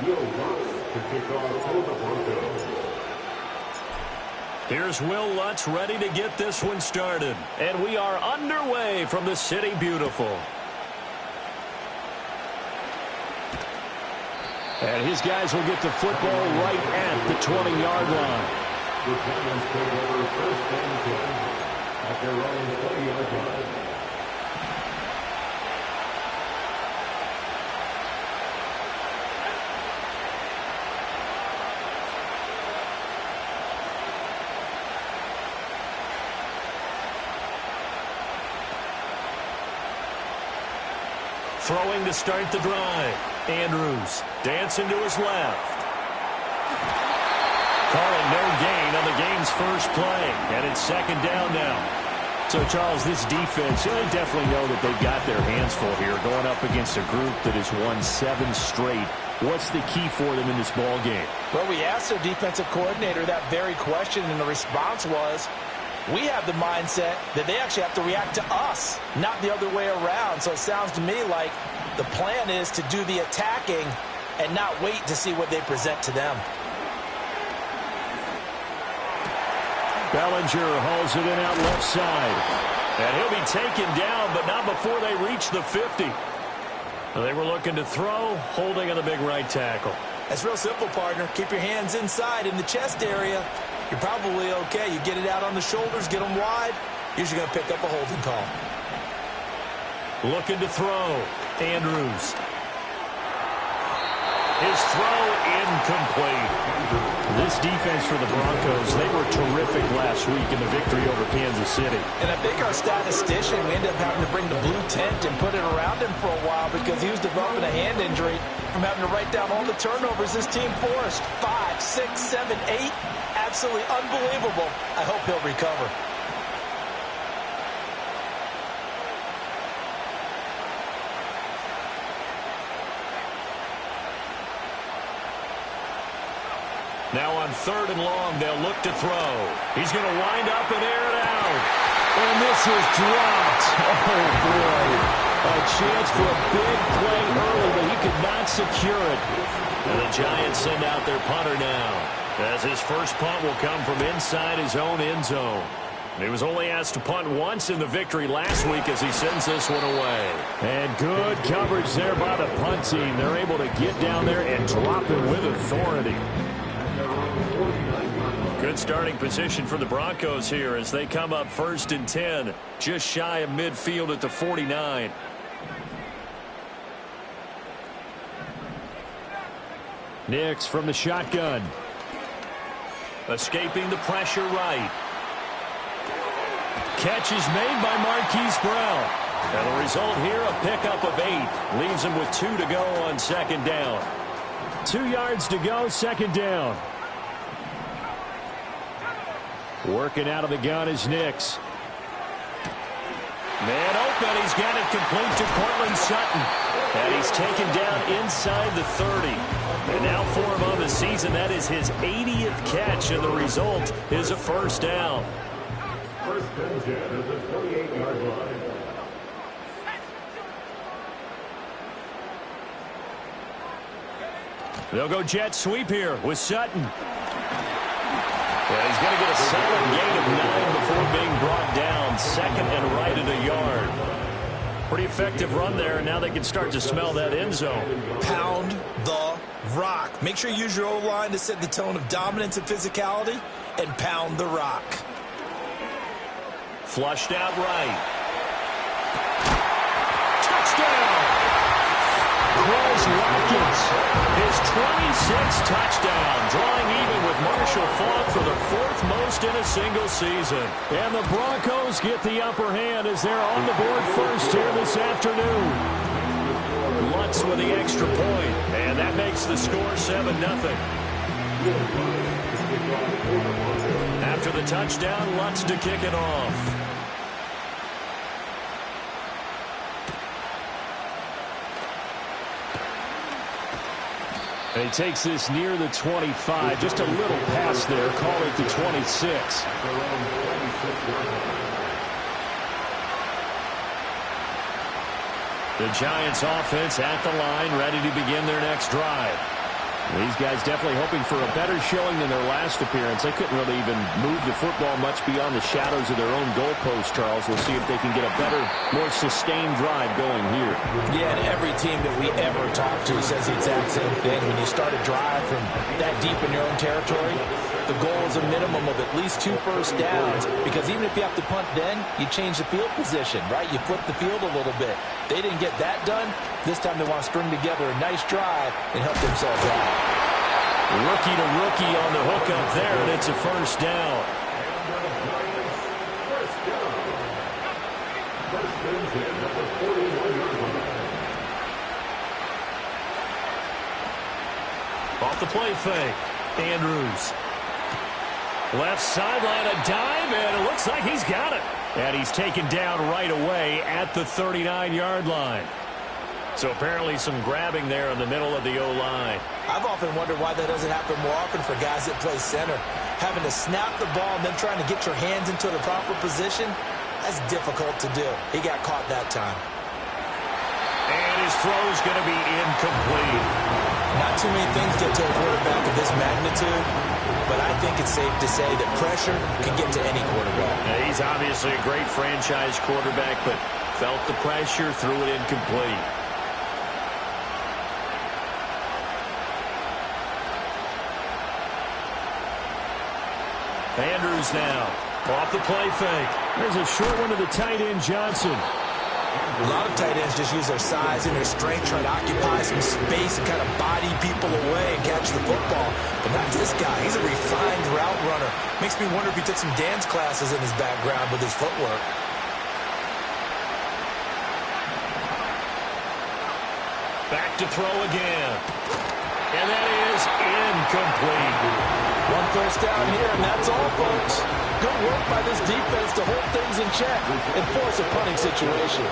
Will Lutz to kick off for the Broncos. Here's Will Lutz ready to get this one started. And we are underway from the City Beautiful. And his guys will get the football right at the 20-yard line. The Giants take over first and 10 at their own 20-yard line. Throwing to start the drive. Andrews dancing to his left. Calling no gain on the game's first play. And it's second down now. So, Charles, this defense, they definitely know that they've got their hands full here going up against a group that has won 7 straight. What's the key for them in this ball game? Well, we asked their defensive coordinator that very question, and the response was, we have the mindset that they actually have to react to us, not the other way around. So it sounds to me like the plan is to do the attacking and not wait to see what they present to them. Bellinger hauls it in out left side. And he'll be taken down, but not before they reach the 50. They were looking to throw, holding on the big right tackle. That's real simple, partner. Keep your hands inside in the chest area. You're probably okay. You get it out on the shoulders, get them wide. Usually going to pick up a holding call. Looking to throw. Andrews. His throw incomplete. This defense for the Broncos, they were terrific last week in the victory over Kansas City. And I think our statistician, we ended up having to bring the blue tent and put it around him for a while because he was developing a hand injury from having to write down all the turnovers this team forced. 5, 6, 7, 8. Absolutely unbelievable. I hope he'll recover. Now on 3rd and long, they'll look to throw. He's going to wind up and air it out. And this is dropped. Oh, boy. A chance for a big play early, but he could not secure it. And the Giants send out their punter now, as his first punt will come from inside his own end zone. He was only asked to punt once in the victory last week as he sends this one away. And good coverage there by the punt team. They're able to get down there and drop it with authority. Good starting position for the Broncos here as they come up 1st and 10, just shy of midfield at the 49. Nix from the shotgun. Escaping the pressure right. Catch is made by Marquise Brown. And the result here, a pickup of 8. Leaves him with 2 to go on 2nd down. 2 yards to go, 2nd down. Working out of the gun is Nix. Man open, he's got it complete to Courtland Sutton. And he's taken down inside the 30. And now for him on the season, that is his 80th catch, and the result is a 1st down. First and 10 at the 28-yard line. They'll go jet sweep here with Sutton. And he's going to get a solid gain of 9 before being brought down. 2nd and right at a yard. Pretty effective run there, and now they can start to smell that end zone. Pound the rock. Make sure you use your O-line to set the tone of dominance and physicality, and pound the rock. Flushed out right. Touchdown! Quez Watkins, his 26th touchdown, drawing even with Marshall Faulk for the 4th most in a single season. And the Broncos get the upper hand as they're on the board first here this afternoon. Lutz with the extra point, and that makes the score 7-0. After the touchdown, Lutz to kick it off. And he takes this near the 25, just a little pass there, call it the 26. The Giants offense at the line, ready to begin their next drive. These guys definitely hoping for a better showing than their last appearance. They couldn't really even move the football much beyond the shadows of their own goalpost, Charles. We'll see if they can get a better, more sustained drive going here. Yeah, and every team that we ever talk to says the exact same thing. When you start a drive from that deep in your own territory, the goal is a minimum of at least 2 first downs, because even if you have to punt then, you change the field position, right? You flip the field a little bit. They didn't get that done. This time they want to string together a nice drive and help themselves out. Rookie to rookie on the hook up there, and it's a first down. Off the play fake, Andrews. Left sideline, a dive, and it looks like he's got it. And he's taken down right away at the 39-yard line. So apparently some grabbing there in the middle of the O-line. I've often wondered why that doesn't happen more often for guys that play center. Having to snap the ball and then trying to get your hands into the proper position, that's difficult to do. He got caught that time. And his throw's going to be incomplete. Not too many things get to a quarterback of this magnitude, but I think it's safe to say that pressure can get to any quarterback. Now, he's obviously a great franchise quarterback, but felt the pressure, threw it incomplete. Andrews now, off the play fake. There's a short one to the tight end, Johnson. A lot of tight ends just use their size and their strength, try to occupy some space and kind of body people away and catch the football. But not this guy. He's a refined route runner. Makes me wonder if he took some dance classes in his background with his footwork. Back to throw again. And that is incomplete. 1 first down here, and that's all, folks. Good work by this defense to hold things in check and force a punting situation.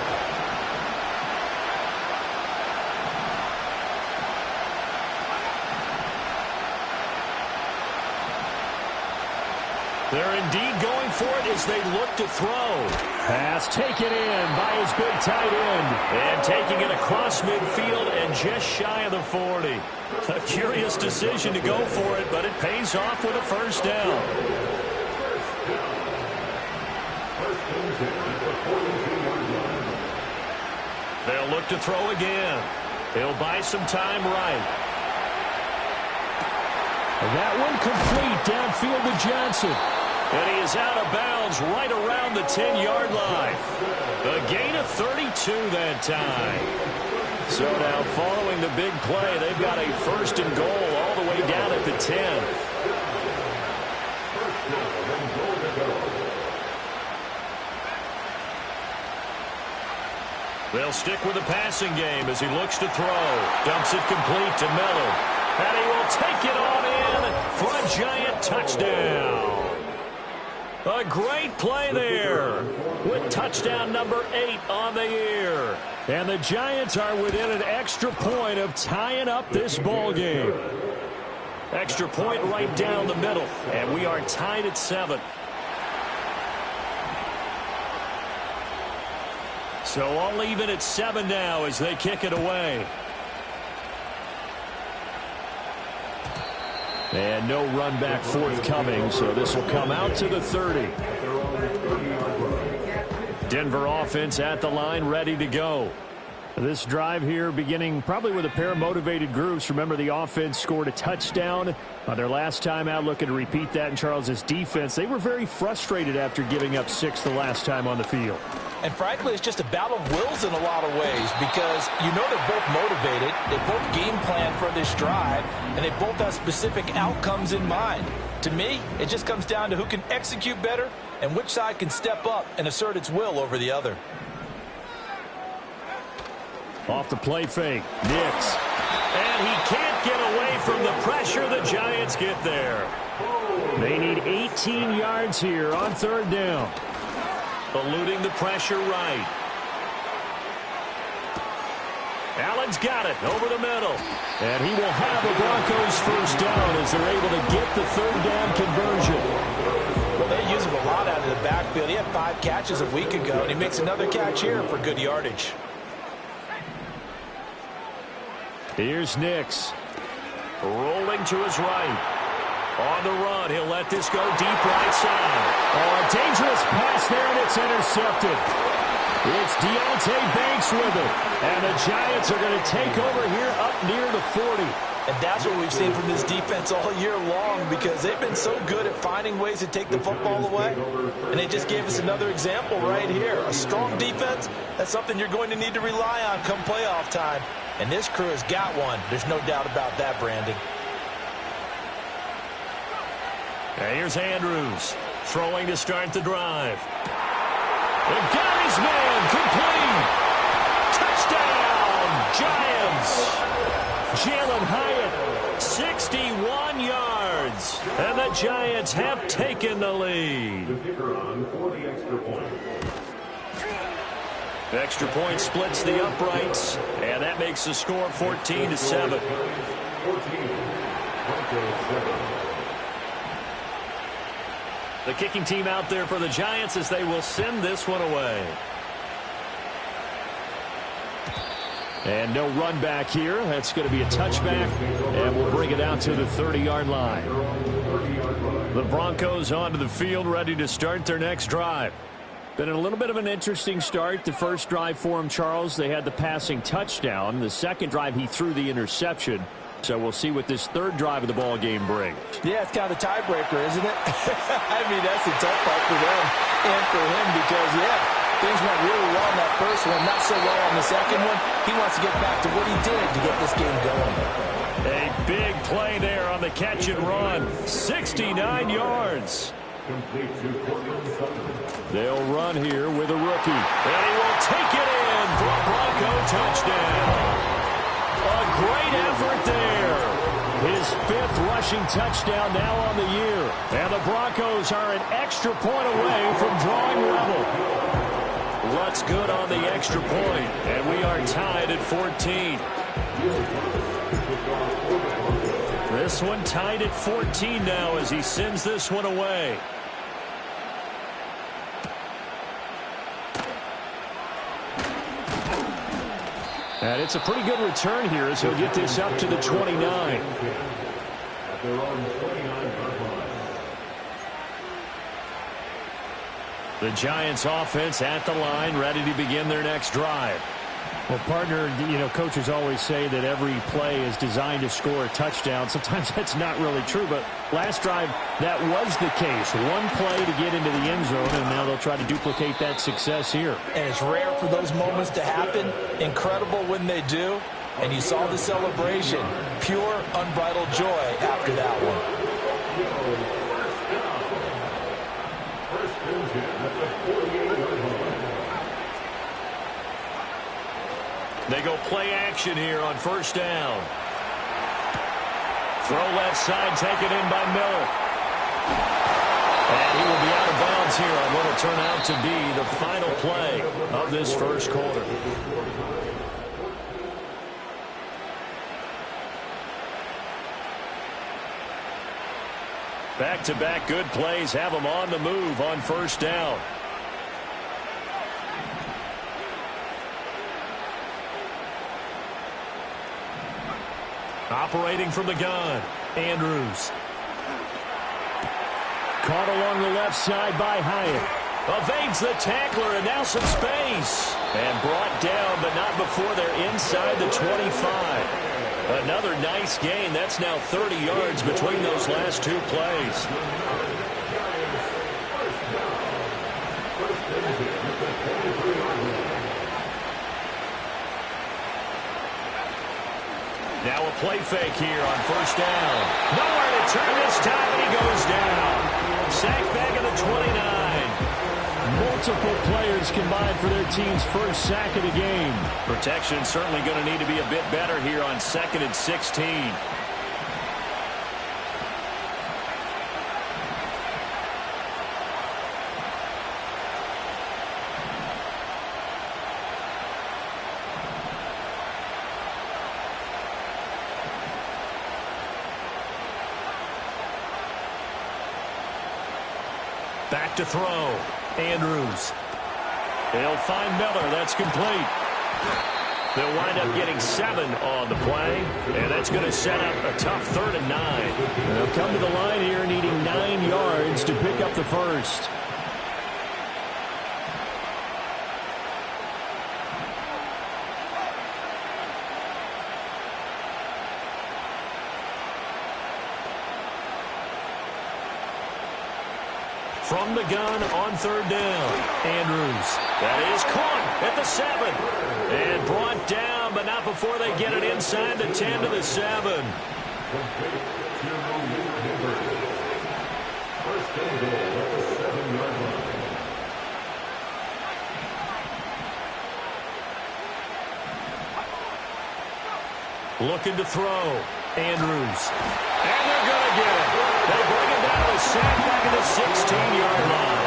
They're indeed going for it as they look to throw. Pass taken in by his big tight end. And taking it across midfield and just shy of the 40. A curious decision to go for it, but it pays off with a first down. They'll look to throw again. He'll buy some time right. That one complete downfield to Johnson. And he is out of bounds right around the 10-yard line. A gain of 32 that time. So now following the big play, they've got a first and goal all the way down at the 10. They'll stick with the passing game as he looks to throw. Dumps it complete to Miller. And he will take it on in for a Giant touchdown. A great play there with touchdown number 8 on the year. And the Giants are within an extra point of tying up this ball game. Extra point right down the middle, and we are tied at 7. So all even at 7 now as they kick it away. And no run back forthcoming, so this will come out to the 30. Denver offense at the line, ready to go. This drive here beginning probably with a pair of motivated groups. Remember, the offense scored a touchdown on their last time out, looking to repeat that in Charles's defense. They were very frustrated after giving up 6 the last time on the field. And frankly, it's just a battle of wills in a lot of ways, because you know they're both motivated, they both game plan for this drive, and they both have specific outcomes in mind. To me, it just comes down to who can execute better and which side can step up and assert its will over the other. Off the play fake, Nix. And he can't get away from the pressure. The Giants get there. They need 18 yards here on 3rd down. Eluding the pressure right. Allen's got it over the middle. And he will have the Broncos first down as they're able to get the 3rd down conversion. Well, they use him a lot out of the backfield. He had 5 catches a week ago, and he makes another catch here for good yardage. Here's Nix. Rolling to his right. On the run, he'll let this go deep right side. Oh, a dangerous pass there, and it's intercepted. It's Deonte Banks with it. And the Giants are going to take over here up near the 40. And that's what we've seen from this defense all year long, because they've been so good at finding ways to take the football away. And they just gave us another example right here. A strong defense, that's something you're going to need to rely on come playoff time. And this crew has got one. There's no doubt about that, Brandon. And here's Andrews throwing to start the drive. And got his man complete. Touchdown, Giants. Jalen Hyatt, 61 yards. And the Giants have taken the lead. The kicker on for the extra point. Extra point splits the uprights, and that makes the score 14-7. 14-7. The kicking team out there for the Giants as they will send this one away. And no run back here. That's going to be a touchback, and we'll bring it out to the 30-yard line. The Broncos onto the field, ready to start their next drive. Been a little bit of an interesting start. The first drive for him, Charles, they had the passing touchdown. The second drive, he threw the interception. So we'll see what this third drive of the ball game brings. Yeah, it's kind of the tiebreaker, isn't it? I mean, that's the tough part for them and for him because, yeah, things went really well in that first one, not so well on the second one. He wants to get back to what he did to get this game going. A big play there on the catch and run. 69 yards. They'll run here with a rookie. And he will take it in for a Bronco touchdown. A great effort there. His fifth rushing touchdown now on the year. And the Broncos are an extra point away from drawing level. What's good on the extra point? And we are tied at 14. This one tied at 14 now as he sends this one away. And it's a pretty good return here as he'll get this up to the 29. The Giants offense at the line, ready to begin their next drive. Well, partner, you know, coaches always say that every play is designed to score a touchdown. Sometimes that's not really true, but last drive, that was the case. One play to get into the end zone, and now they'll try to duplicate that success here. And it's rare for those moments to happen. Incredible when they do. And you saw the celebration. Pure, unbridled joy after that one. They go play action here on first down. Throw left side, taken in by Miller. And he will be out of bounds here on what will turn out to be the final play of this first quarter. Back-to-back good plays have them on the move on first down. Operating from the gun, Andrews. Caught along the left side by Hyatt. Evades the tackler and now some space. And brought down, but not before they're inside the 25. Another nice gain. That's now 30 yards between those last two plays. Now a play fake here on first down. Nowhere to turn this time, and he goes down. Sacked back at the 29. Multiple players combined for their team's first sack of the game. Protection certainly going to need to be a bit better here on 2nd and 16. Back to throw. Andrews. They'll find Miller. That's complete. They'll wind up getting 7 on the play, and that's going to set up a tough 3rd and 9. They'll come to the line here needing 9 yards to pick up the first. From the gun on 3rd down, Andrews. That is caught at the 7. And brought down, but not before they get it inside the 10 to the 7. Looking to throw. Andrews. And they're going to get it. They bring it down to a sack back at the 16-yard line.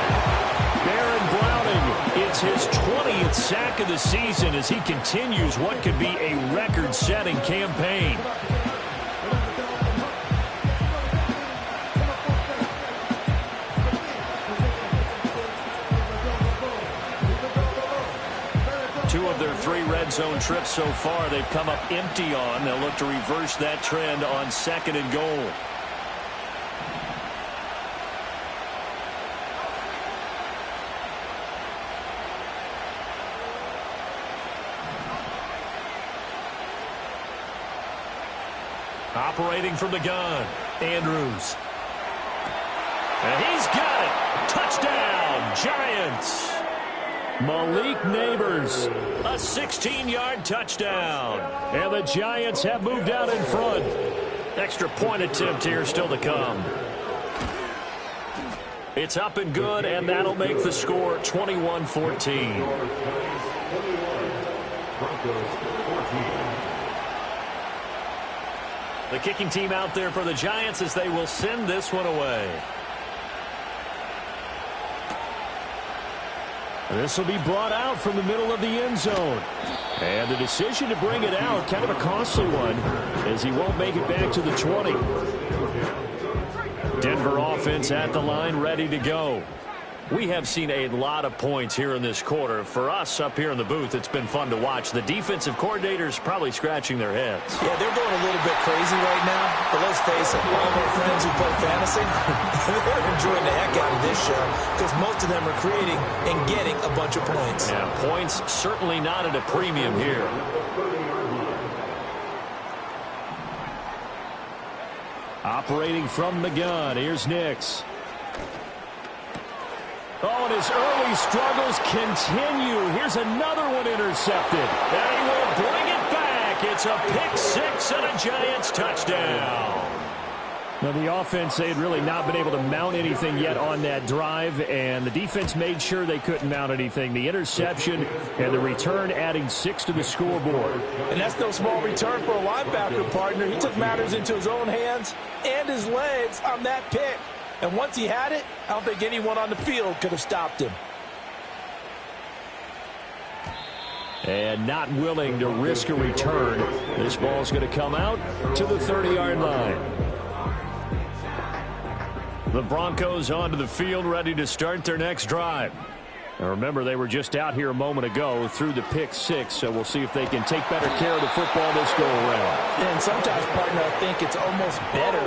Baron Browning, it's his 20th sack of the season as he continues what could be a record-setting campaign. Two of their 3 red zone trips so far they've come up empty on. They'll look to reverse that trend on 2nd and goal. Operating from the gun, Andrews. And he's got it. Touchdown, Giants. Malik Neighbors. A 16-yard touchdown. And the Giants have moved out in front. Extra point attempt here still to come. It's up and good, and that'll make the score 21-14. The kicking team out there for the Giants as they will send this one away. This will be brought out from the middle of the end zone. And the decision to bring it out, kind of a costly one, as he won't make it back to the 20. Denver offense at the line, ready to go. We have seen a lot of points here in this quarter. For us up here in the booth, it's been fun to watch. The defensive coordinators probably scratching their heads. Yeah, they're going a little bit crazy right now. But let's face it, all of our friends who play fantasy, they're enjoying the heck out of this show because most of them are creating and getting a bunch of points. Yeah, points certainly not at a premium here. Operating from the gun, here's Nix. Oh, and his early struggles continue. Here's another one intercepted. And he will bring it back. It's a pick 6 and a Giants touchdown. Now, the offense, they had really not been able to mount anything yet on that drive, and the defense made sure they couldn't mount anything. The interception and the return adding 6 to the scoreboard. And that's no small return for a linebacker, partner. He took matters into his own hands and his legs on that pick. And once he had it, I don't think anyone on the field could have stopped him. And not willing to risk a return. This ball's going to come out to the 30-yard line. The Broncos onto the field, ready to start their next drive. Now remember, they were just out here a moment ago through the pick 6, so we'll see if they can take better care of the football this go-around. And sometimes, partner, I think it's almost better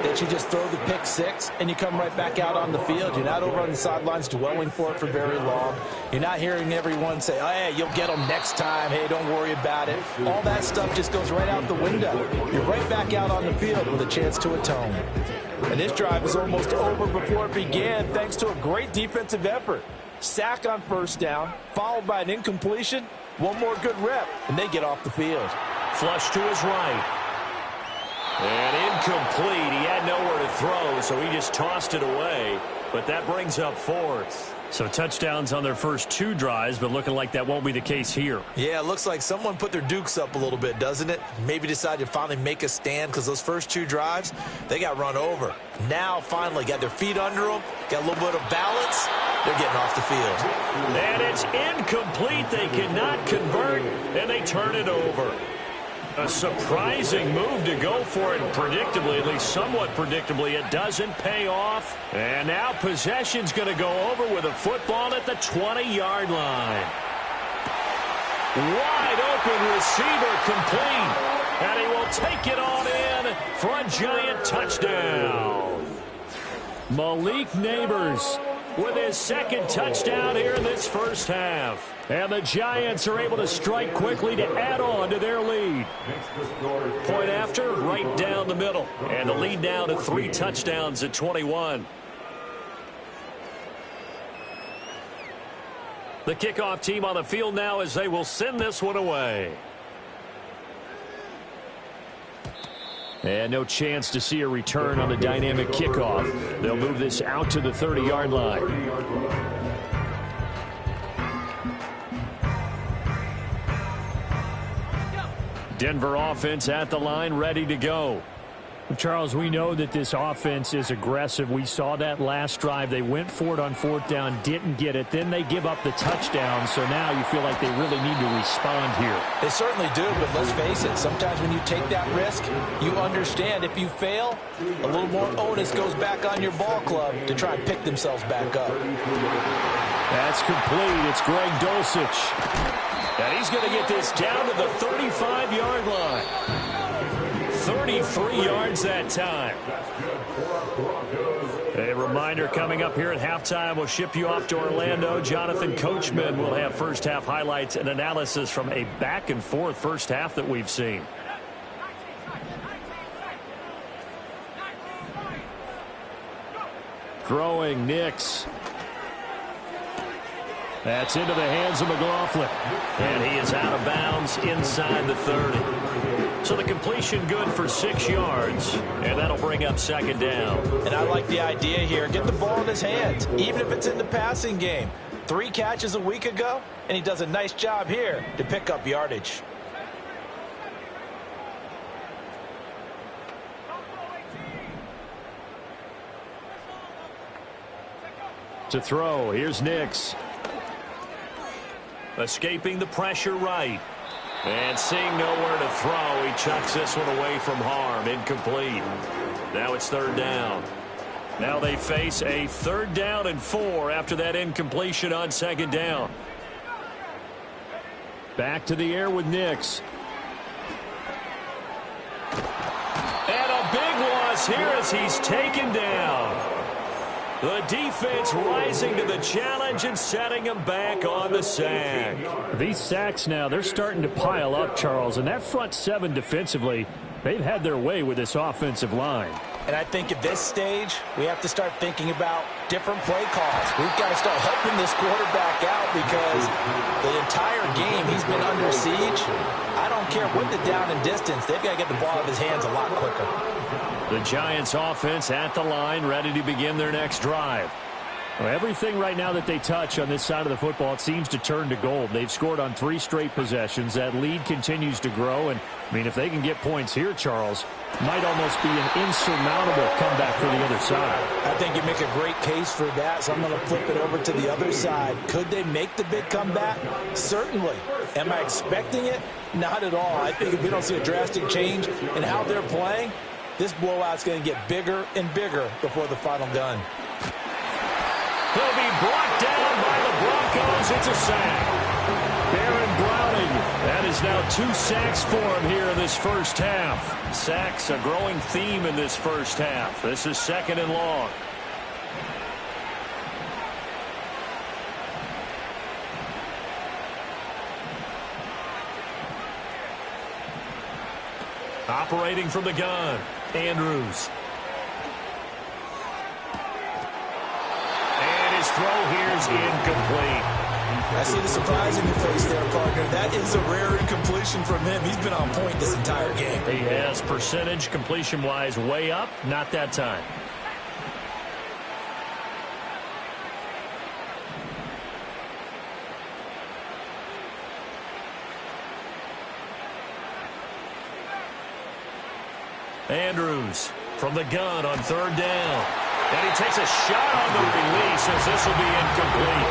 that you just throw the pick 6 and you come right back out on the field. You're not over on the sidelines dwelling for it for very long. You're not hearing everyone say, oh, hey, you'll get them next time. Hey, don't worry about it. All that stuff just goes right out the window. You're right back out on the field with a chance to atone. And this drive is almost over before it began thanks to a great defensive effort. Sack on first down, followed by an incompletion. One more good rep, and they get off the field. Flush to his right. And incomplete. He had nowhere to throw, so he just tossed it away. But that brings up 4th. So touchdowns on their first 2 drives, but looking like that won't be the case here. Yeah, it looks like someone put their dukes up a little bit, doesn't it? Maybe decided to finally make a stand because those first 2 drives, they got run over. Now, finally, got their feet under them, got a little bit of balance. They're getting off the field. And it's incomplete. They cannot convert, and they turn it over. A surprising move to go for it predictably, at least somewhat predictably. It doesn't pay off. And now possession's going to go over with a football at the 20-yard line. Wide open receiver complete. And he will take it on in for a Giant touchdown. Malik Neighbors with his second touchdown here in this first half. And the Giants are able to strike quickly to add on to their lead. Point after, right down the middle. And the lead now to 3 touchdowns at 21. The kickoff team on the field now as they will send this one away. And no chance to see a return on the dynamic kickoff. They'll move this out to the 30-yard line. Denver offense at the line, ready to go. Charles, we know that this offense is aggressive. We saw that last drive. They went for it on 4th down, didn't get it. Then they give up the touchdown, so now you feel like they really need to respond here. They certainly do, but let's face it, sometimes when you take that risk, you understand if you fail, a little more onus goes back on your ball club to try and pick themselves back up. That's complete. It's Greg Dulcich. And he's going to get this down to the 35-yard line. 33 yards that time. A reminder coming up here at halftime. We'll ship you off to Orlando. Jonathan Coachman will have first half highlights and analysis from a back and forth first half that we've seen. Throwing Nix. That's into the hands of McLaughlin. And he is out of bounds inside the 30. So the completion good for 6 yards. And that'll bring up 2nd down. And I like the idea here. Get the ball in his hands, even if it's in the passing game. 3 catches a week ago, and he does a nice job here to pick up yardage. To throw, here's Nix. Escaping the pressure right. And seeing nowhere to throw, he chucks this one away from harm. Incomplete. Now it's 3rd down. Now they face a 3rd down and 4 after that incompletion on 2nd down. Back to the air with Nix. And a big loss here as he's taken down. The defense rising to the challenge and setting him back on the sack. These sacks now, they're starting to pile up, Charles. And that front 7 defensively, they've had their way with this offensive line. And I think at this stage, we have to start thinking about different play calls. We've got to start helping this quarterback out because the entire game he's been under siege. I don't care what the down and distance. They've got to get the ball out of his hands a lot quicker. The Giants offense at the line, ready to begin their next drive. Well, everything right now that they touch on this side of the football, it seems to turn to gold. They've scored on 3 straight possessions. That lead continues to grow. And, I mean, if they can get points here, Charles, might almost be an insurmountable comeback for the other side. I think you make a great case for that, so I'm going to flip it over to the other side. Could they make the big comeback? Certainly. Am I expecting it? Not at all. I think if we don't see a drastic change in how they're playing, this blowout's going to get bigger and bigger before the final gun. He'll be brought down by the Broncos. It's a sack. Baron Browning. That is now 2 sacks for him here in this first half. Sacks, a growing theme in this first half. This is 2nd and long. Operating from the gun, Andrews. And his throw here is incomplete. I see the surprise in your face there, partner. That is a rare incompletion from him. He's been on point this entire game. He has percentage completion-wise way up, not that time. Andrews from the gun on 3rd down. And he takes a shot on the release as this will be incomplete.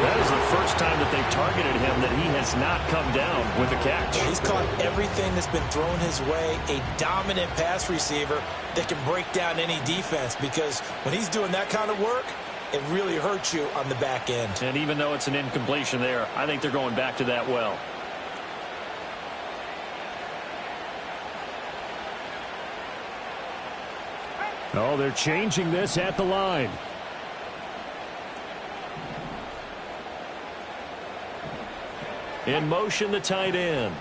That is the first time that they've targeted him that he has not come down with a catch. He's caught everything that's been thrown his way. A dominant pass receiver that can break down any defense because when he's doing that kind of work, it really hurts you on the back end. And even though it's an incompletion there, I think they're going back to that well. Oh, they're changing this at the line. In motion, the tight end.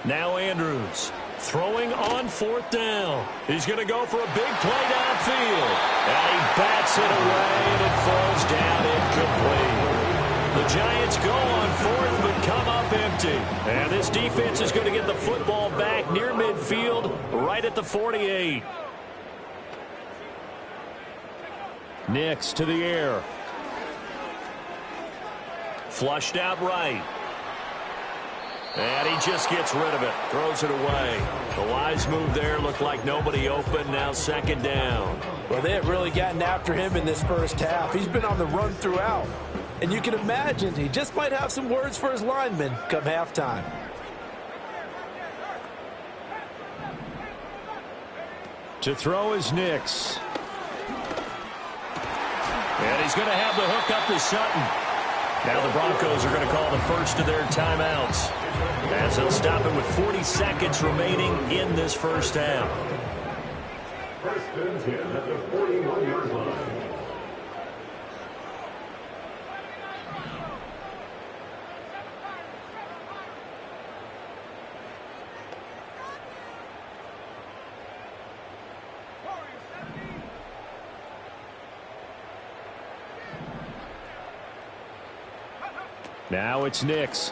Now Andrews throwing on 4th down. He's going to go for a big play downfield. And he bats it away, and it falls down incomplete. The Giants go on 4th, but come up empty. And this defense is going to get the football back near midfield, right at the 48. Nix to the air. Flushed out right. And he just gets rid of it. Throws it away. The wise move there. Looked like nobody open. Now 2nd down. Well, they have really gotten after him in this first half. He's been on the run throughout. And you can imagine he just might have some words for his linemen come halftime. To throw is Nix. And he's going to have the hook up to Sutton. Now the Broncos are going to call the first of their timeouts, as they'll stop it with 40 seconds remaining in this first half. First and 10 at the 41-yard line. Now it's Nix.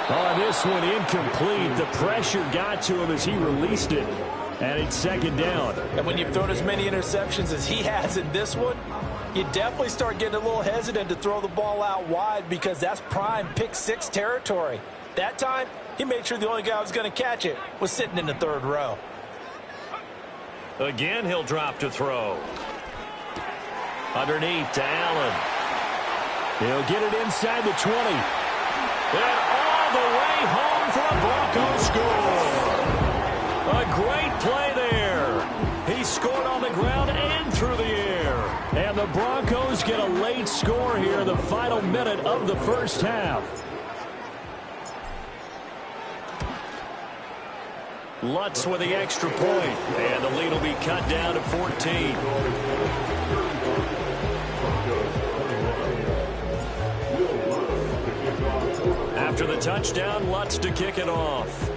On this one, incomplete. The pressure got to him as he released it. And it's 2nd down. And when you've thrown as many interceptions as he has in this one, you definitely start getting a little hesitant to throw the ball out wide, because that's prime pick 6 territory. That time, he made sure the only guy who was going to catch it was sitting in the 3rd row. Again, he'll drop to throw. Underneath to Allen. He'll get it inside the 20. And all the way home for a Broncos score. A great play there. He scored on the ground and through the air. And the Broncos get a late score here in the final minute of the first half. Lutz with the extra point. And the lead will be cut down to 14. After the touchdown, Lutz to kick it off.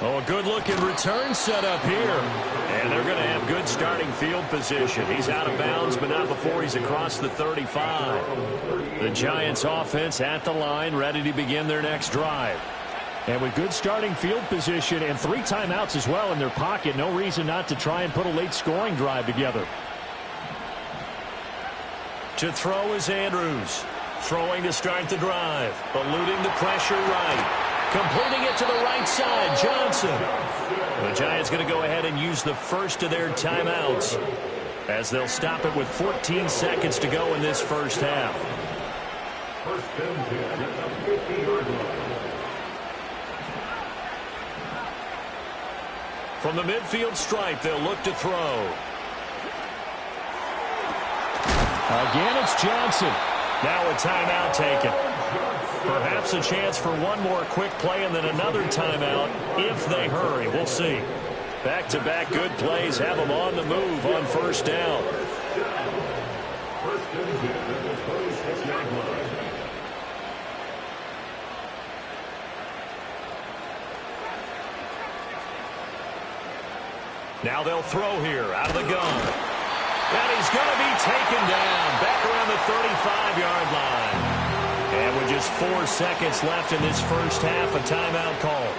Oh, a good-looking return set up here. And they're going to have good starting field position. He's out of bounds, but not before he's across the 35. The Giants offense at the line, ready to begin their next drive. And with good starting field position and 3 timeouts as well in their pocket, no reason not to try and put a late scoring drive together. To throw is Andrews. Throwing to start the drive. Eluding the pressure right. Completing it to the right side, Johnson. The Giants going to go ahead and use the first of their timeouts, as they'll stop it with 14 seconds to go in this first half. First and 10 at the 50-yard line. From the midfield stripe, they'll look to throw. Again, it's Johnson. Now a timeout taken. Perhaps a chance for one more quick play and then another timeout if they hurry. We'll see. Back-to-back good plays have them on the move on first down. First and 10 at the 26-yard line. Now they'll throw here out of the gun. And he's going to be taken down back around the 35-yard line. And with just 4 seconds left in this first half, a timeout call.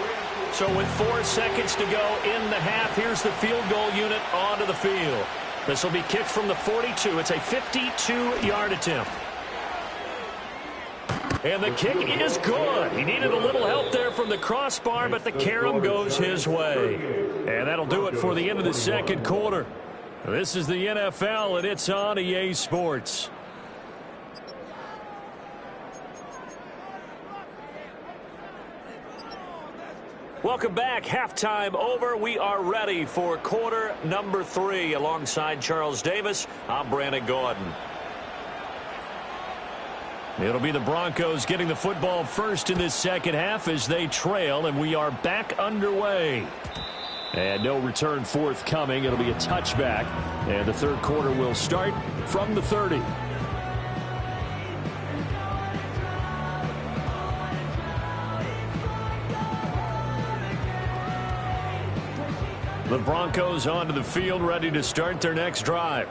So with 4 seconds to go in the half, here's the field goal unit onto the field. This will be kicked from the 42. It's a 52-yard attempt. And the kick is good. He needed a little help there from the crossbar, but the carom goes his way. And that'll do it for the end of the second quarter. This is the NFL, and it's on EA Sports. Welcome back. Halftime over. We are ready for quarter number 3. Alongside Charles Davis, I'm Brandon Gordon. It'll be the Broncos getting the football first in this second half as they trail, and we are back underway. And no return forthcoming. It'll be a touchback, and the third quarter will start from the 30. The Broncos onto the field, ready to start their next drive.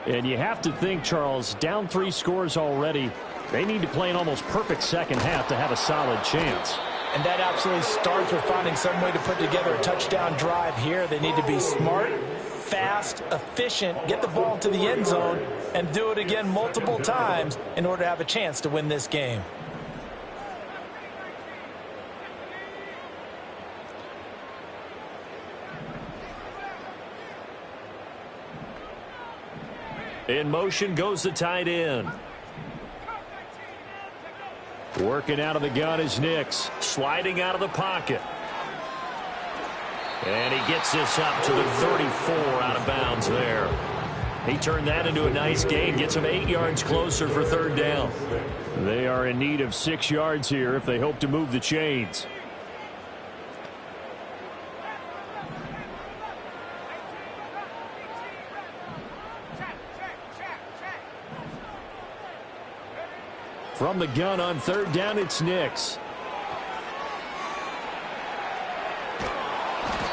And you have to think, Charles, down 3 scores already. They need to play an almost perfect second half to have a solid chance. And that absolutely starts with finding some way to put together a touchdown drive here. They need to be smart, fast, efficient, get the ball to the end zone, and do it again multiple times in order to have a chance to win this game. In motion goes the tight end. Working out of the gun is Nix. Sliding out of the pocket. And he gets this up to the 34 out of bounds there. He turned that into a nice gain. Gets him 8 yards closer for third down. They are in need of 6 yards here if they hope to move the chains. From the gun on third down, it's Nix.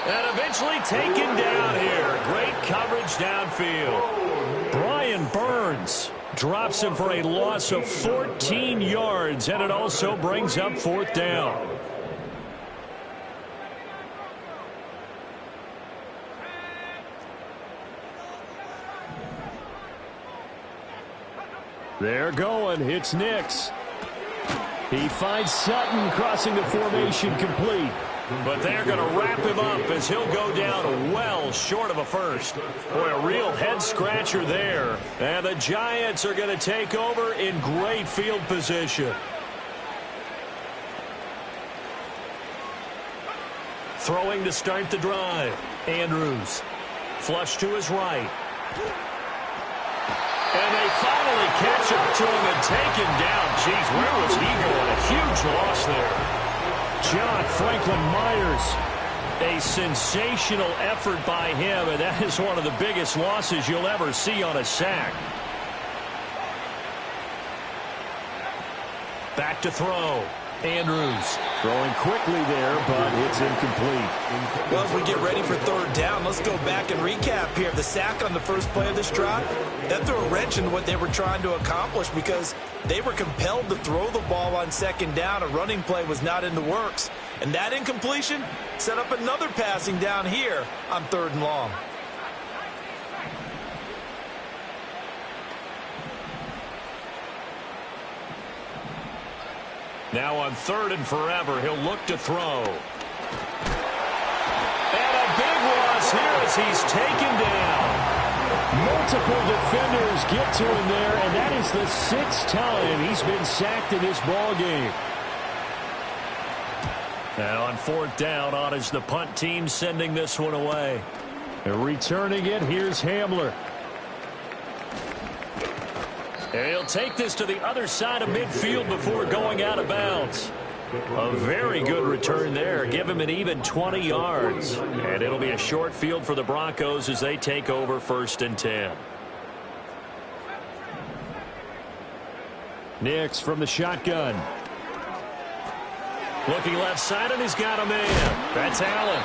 And eventually taken down here. Great coverage downfield. Brian Burns drops him for a loss of 14 yards, and it also brings up fourth down. They're going. It's Nix. He finds Sutton crossing the formation complete. But they're going to wrap him up as he'll go down well short of a first. Boy, a real head-scratcher there. And the Giants are going to take over in great field position. Throwing to start the drive. Andrews. Flush to his right. And they finally catch up to him and take him down. Jeez, where was he going? A huge loss there. John Franklin Myers. A sensational effort by him, and that is one of the biggest losses you'll ever see on a sack. Back to throw. Andrews. Throwing quickly there, but it's incomplete. Well, as we get ready for third down, let's go back and recap here. The sack on the first play of this drive, that threw a wrench into what they were trying to accomplish because they were compelled to throw the ball on second down. A running play was not in the works. And that incompletion set up another passing down here on third and long. Now on third and forever, he'll look to throw. And a big loss here as he's taken down. Multiple defenders get to him there, and that is the 6th time he's been sacked in this ball game. Now on fourth down, on is the punt team sending this one away. And returning it, here's Hamler. And he'll take this to the other side of midfield before going out of bounds. A very good return there. Give him an even 20 yards. And it'll be a short field for the Broncos as they take over first and 10. Nix from the shotgun. Looking left side, and he's got a man. That's Allen.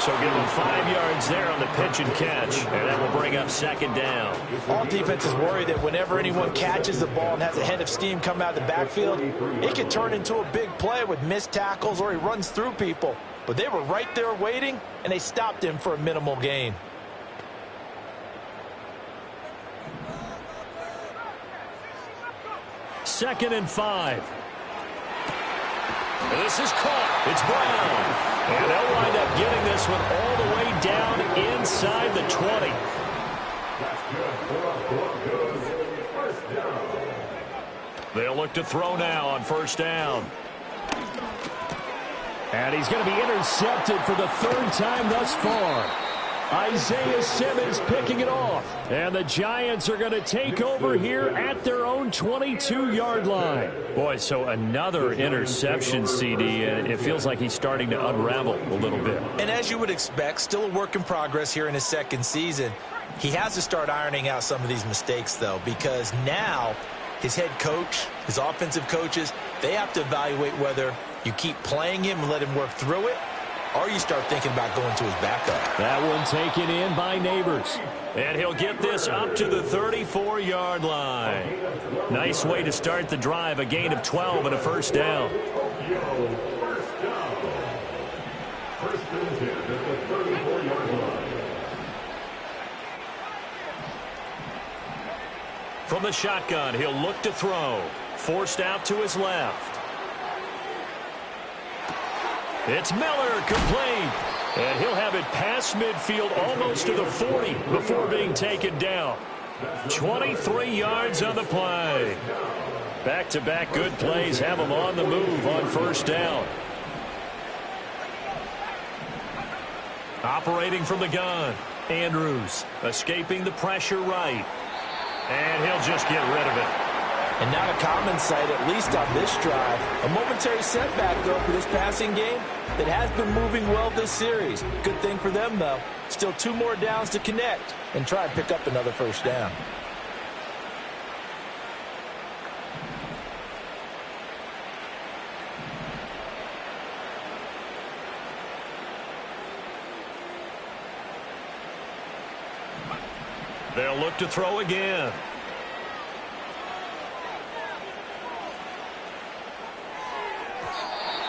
So give him 5 yards there on the pitch and catch. And that will bring up second down. All defenses worry that whenever anyone catches the ball and has a head of steam come out of the backfield, it can turn into a big play with missed tackles or he runs through people. But they were right there waiting, and they stopped him for a minimal gain. Second and 5. And this is caught. It's Brown. And they'll wind up getting this one all the way down inside the 20. They'll look to throw now on first down. And he's going to be intercepted for the third time thus far. Isaiah Simmons picking it off. And the Giants are going to take over here at their own 22-yard line. Boy, so another interception, CD, and it feels like he's starting to unravel a little bit. And as you would expect, still a work in progress here in his second season. He has to start ironing out some of these mistakes, though, because now his head coach, his offensive coaches, they have to evaluate whether you keep playing him and let him work through it, or you start thinking about going to his backup. That one taken in by Neighbors. And he'll get this up to the 34-yard line. Nice way to start the drive, a gain of 12 and a first down. First and 10 at the 34-yard line. From the shotgun, he'll look to throw. Forced out to his left. It's Miller, complete. And he'll have it past midfield almost to the 40 before being taken down. 23 yards on the play. Back-to-back good plays have him on the move on first down. Operating from the gun. Andrews escaping the pressure right. And he'll just get rid of it. And not a common sight, at least on this drive. A momentary setback, though, for this passing game that has been moving well this series. Good thing for them, though. Still 2 more downs to connect and try and pick up another first down. They'll look to throw again.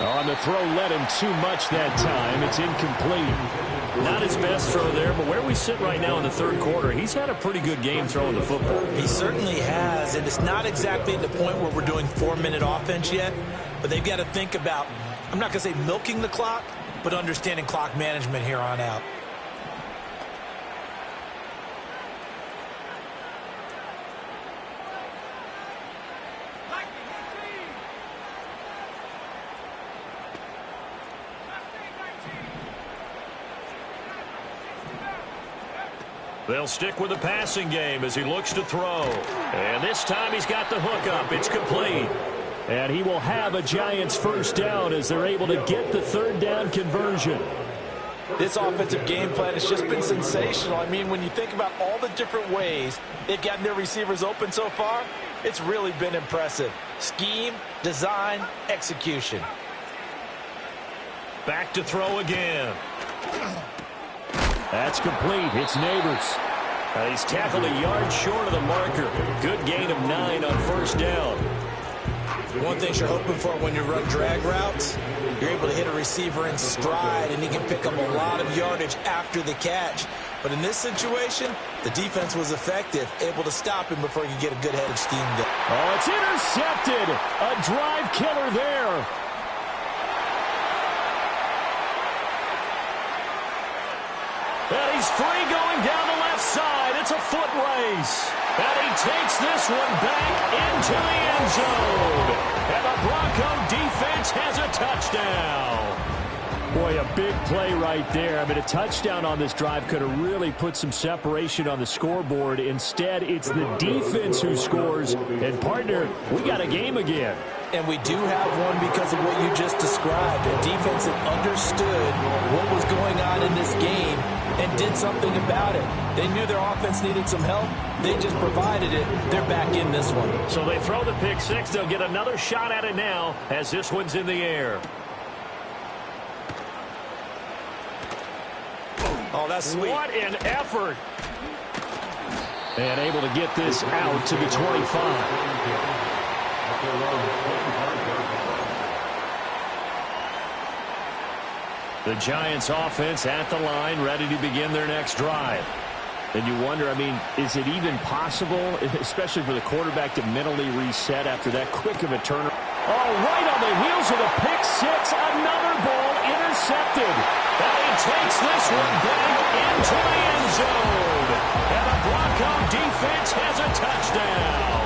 On the throw, led him too much that time. It's incomplete. Not his best throw there, but where we sit right now in the third quarter, he's had a pretty good game throwing the football. He certainly has, and it's not exactly at the point where we're doing 4-minute offense yet, but they've got to think about, I'm not going to say milking the clock, but understanding clock management here on out. They'll stick with the passing game as he looks to throw. And this time he's got the hook up. It's complete. And he will have a Giants first down as they're able to get the third down conversion. This offensive game plan has just been sensational. I mean, when you think about all the different ways they've gotten their receivers open so far, it's really been impressive. Scheme, design, execution. Back to throw again. That's complete. It's Neighbors. He's tackled a yard short of the marker. Good gain of 9 on first down. One thing you're hoping for when you run drag routes, you're able to hit a receiver in stride, and he can pick up a lot of yardage after the catch. But in this situation, the defense was effective, able to stop him before he could get a good head of steam going. Oh, it's intercepted. A drive killer there. And he's free going down the left side. It's a foot race. And he takes this one back into the end zone. And the Bronco defense has a touchdown. Boy, a big play right there. I mean, a touchdown on this drive could have really put some separation on the scoreboard. Instead, it's the defense who scores. And, partner, we got a game again. And we do have one because of what you just described. A defense that understood what was going on in this game and did something about it. They knew their offense needed some help. They just provided it. They're back in this one. So they throw the pick six. They'll get another shot at it now as this one's in the air. Oh, that's sweet. What an effort. And able to get this out to the 25. The Giants offense at the line, ready to begin their next drive. And you wonder, I mean, is it even possible, especially for the quarterback, to mentally reset after that quick of a turn? Oh, right on the heels of the pick six, another ball intercepted. And he takes this one back into the end zone. And the Bronco defense has a touchdown.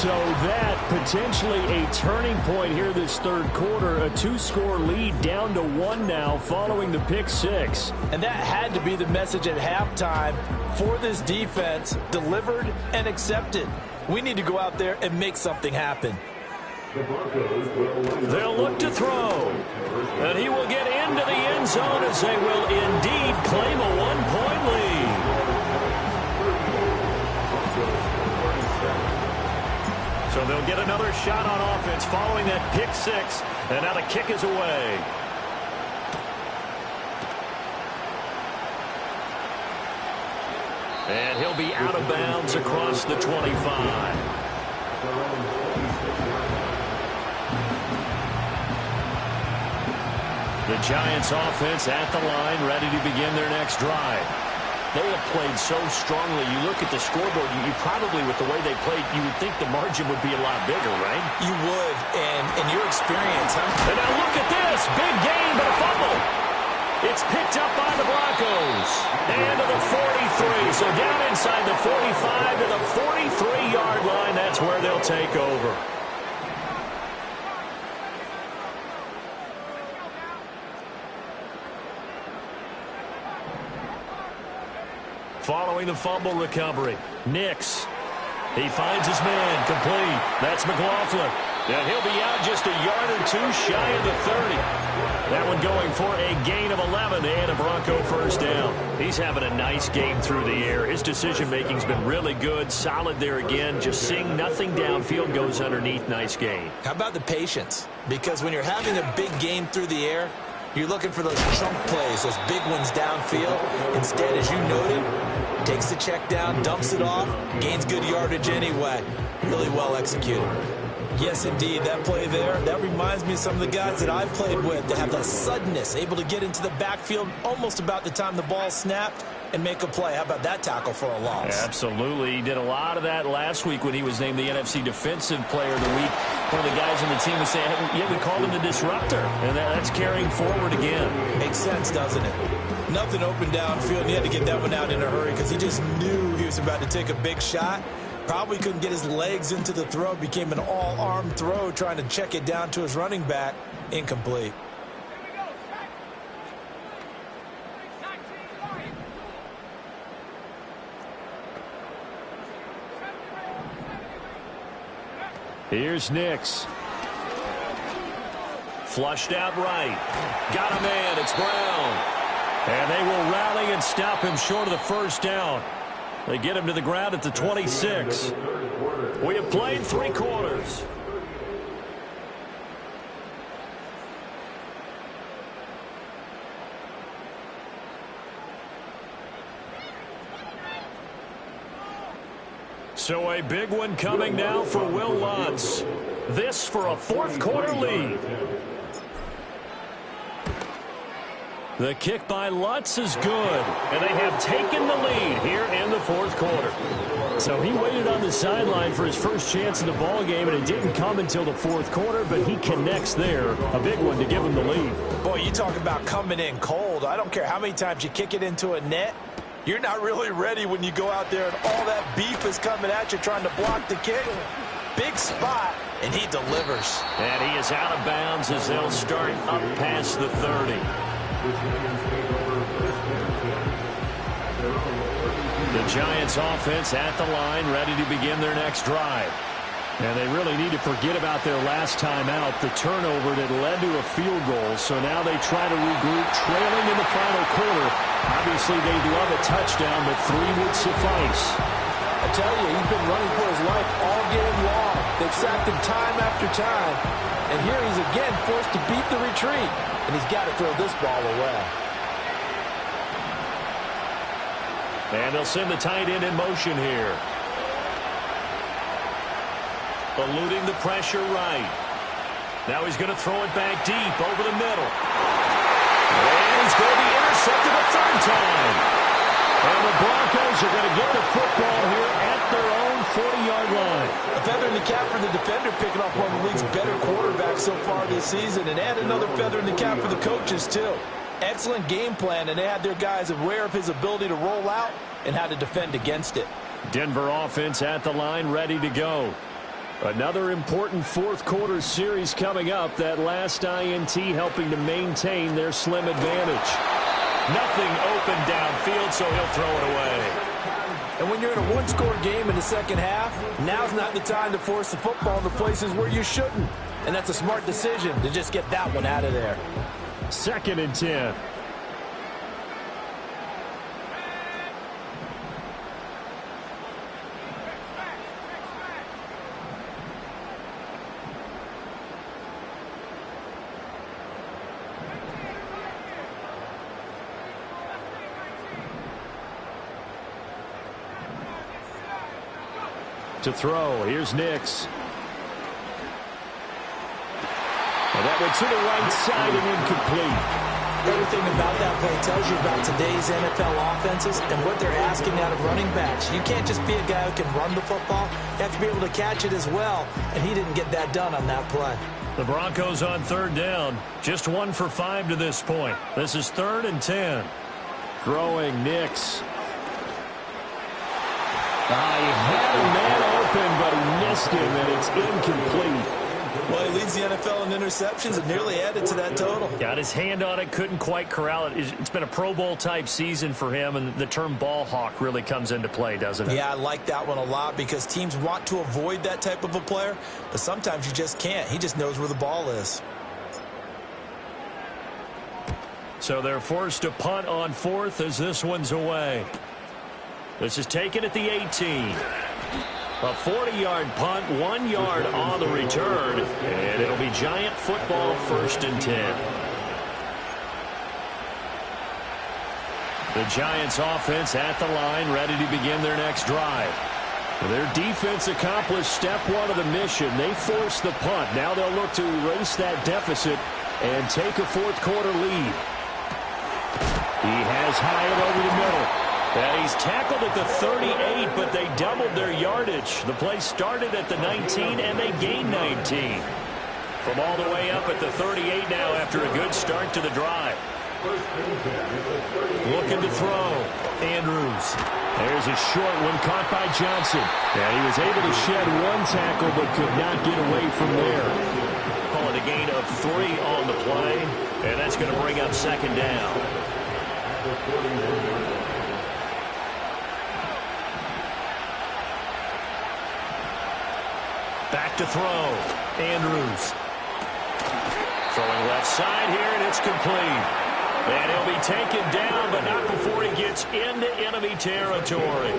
So that potentially a turning point here this third quarter. A 2-score lead down to 1 now following the pick six. And that had to be the message at halftime for this defense. Delivered and accepted. We need to go out there and make something happen. They'll look to throw. And he will get into the end zone as they will indeed claim a 1-point lead. So they'll get another shot on offense following that pick six. And now the kick is away. And he'll be out of bounds across the 25. The Giants offense at the line, ready to begin their next drive. They have played so strongly. You look at the scoreboard, you probably, with the way they played, you would think the margin would be a lot bigger, right? You would, and in your experience, And now look at this. Big gain, but a fumble. It's picked up by the Broncos. And to the 43. So down inside the 45 to the 43-yard line. That's where they'll take over. Following the fumble recovery, Nix. He finds his man, complete. That's McLaughlin. And he'll be out just a yard or two shy of the 30. That one going for a gain of 11 and a Bronco first down. He's having a nice game through the air. His decision-making's been really good, solid there again. Just seeing nothing downfield, goes underneath. Nice gain. how about the patience? Because when you're having a big game through the air, you're looking for those chunk plays, those big ones downfield. Instead, as you noted, takes the check down, dumps it off, gains good yardage anyway. Really well executed. Yes, indeed, that play there, that reminds me of some of the guys that I've played with that have that suddenness, able to get into the backfield almost about the time the ball snapped and make a play. How about that tackle for a loss? Absolutely. He did a lot of that last week when he was named the NFC Defensive Player of the Week. One of the guys on the team was saying, yeah, we called him the disruptor, and that's carrying forward again. Makes sense, doesn't it? Nothing open downfield, and he had to get that one out in a hurry because he just knew he was about to take a big shot. Probably couldn't get his legs into the throw. Became an all-arm throw, trying to check it down to his running back. Incomplete. Here's Nix. Flushed out right. Got a man. It's Brown. And they will rally and stop him short of the first down. They get him to the ground at the 26. We have played 3 quarters. So a big one coming now for Will Lutz. This for a 4th quarter lead. The kick by Lutz is good, and they have taken the lead here in the 4th quarter. So he waited on the sideline for his first chance in the ball game, and it didn't come until the 4th quarter, but he connects there. A big one to give him the lead. Boy, you talk about coming in cold. I don't care how many times you kick it into a net. You're not really ready when you go out there and all that beef is coming at you trying to block the kick. Big spot, and he delivers. And he is out of bounds as they'll start up past the 30. The Giants offense at the line, ready to begin their next drive. And they really need to forget about their last time out, the turnover that led to a field goal. So now they try to regroup, trailing in the final quarter. Obviously, they'd love a touchdown, but 3 would suffice. I tell you, he's been running for his life all game long. They've sacked him time after time. And here he's again forced to beat the retreat. And he's got to throw this ball away. And they'll send the tight end in motion here. Eluding the pressure right. Now he's going to throw it back deep over the middle. And he's going to be intercepted a 3rd time. And the Broncos are going to get the football here at their own 40-yard line. A feather in the cap for the defender, picking off one of the league's better quarterbacks so far this season. And add another feather in the cap for the coaches, too. Excellent game plan, and they had their guys aware of his ability to roll out and how to defend against it. Denver offense at the line, ready to go. Another important fourth quarter series coming up. That last INT helping to maintain their slim advantage. Nothing open downfield, so he'll throw it away. And when you're in a one-score game in the second half, now's not the time to force the football into places where you shouldn't. And that's a smart decision to just get that one out of there. 2nd and 10. To throw, here's Nix. And that went to the right side and incomplete. Everything about that play tells you about today's NFL offenses and what they're asking out of running backs. You can't just be a guy who can run the football. You have to be able to catch it as well, and he didn't get that done on that play. The Broncos on 3rd down. Just 1 for 5 to this point. This is 3rd and 10. Throwing Nix. He had a man open, but he missed him, and it's incomplete. Well, he leads the NFL in interceptions and nearly added to that total. Got his hand on it, couldn't quite corral it. It's been a Pro Bowl-type season for him, and the term ball hawk really comes into play, doesn't it? Yeah, I like that one a lot because teams want to avoid that type of a player, but sometimes you just can't. He just knows where the ball is. So they're forced to punt on 4th as this one's away. This is taken at the 18. A 40-yard punt, 1 yard on the return, and it'll be Giant football 1st and 10. The Giants offense at the line, ready to begin their next drive. Their defense accomplished step 1 of the mission. They forced the punt. Now they'll look to erase that deficit and take a fourth quarter lead. He has Hyatt over the middle. And he's tackled at the 38, but they doubled their yardage. The play started at the 19, and they gained 19. From all the way up at the 38 now after a good start to the drive. Looking to throw. Andrews. There's a short one caught by Johnson. And he was able to shed 1 tackle, but could not get away from there. Call it a gain of 3 on the play, and that's going to bring up 2nd down. Back to throw. Andrews. Throwing left side here, and it's complete. And he'll be taken down, but not before he gets into enemy territory.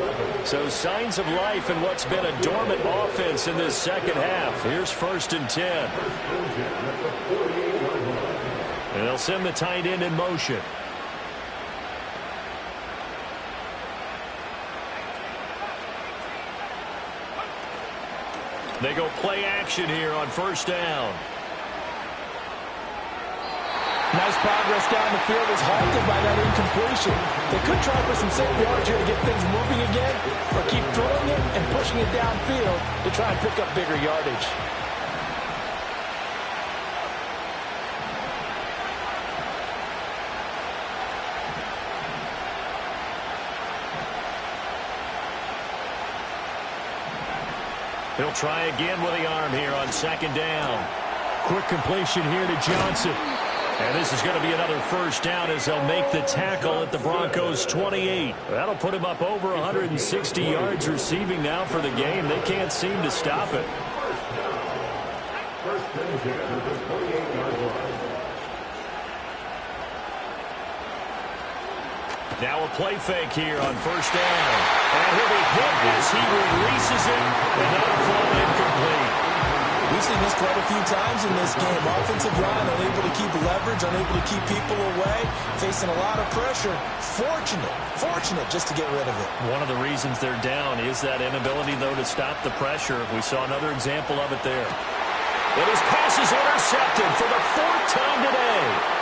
So signs of life in what's been a dormant offense in this second half. Here's 1st and 10. And they'll send the tight end in motion. They go play action here on 1st down. Nice progress down the field is halted by that incompletion. They could try for some safe yards here to get things moving again, or keep throwing it and pushing it downfield to try and pick up bigger yardage. He'll try again with the arm here on 2nd down. Quick completion here to Johnson. And this is going to be another 1st down as they'll make the tackle at the Broncos 28. That'll put him up over 160 yards receiving now for the game. They can't seem to stop it. Now a play fake here on 1st down. And he'll be hit as he releases it. Another throw incomplete. We've seen this quite a few times in this game. Offensive line unable to keep leverage, unable to keep people away, facing a lot of pressure. Fortunate just to get rid of it. One of the reasons they're down is that inability, though, to stop the pressure. We saw another example of it there. And his pass is intercepted for the 4th time today.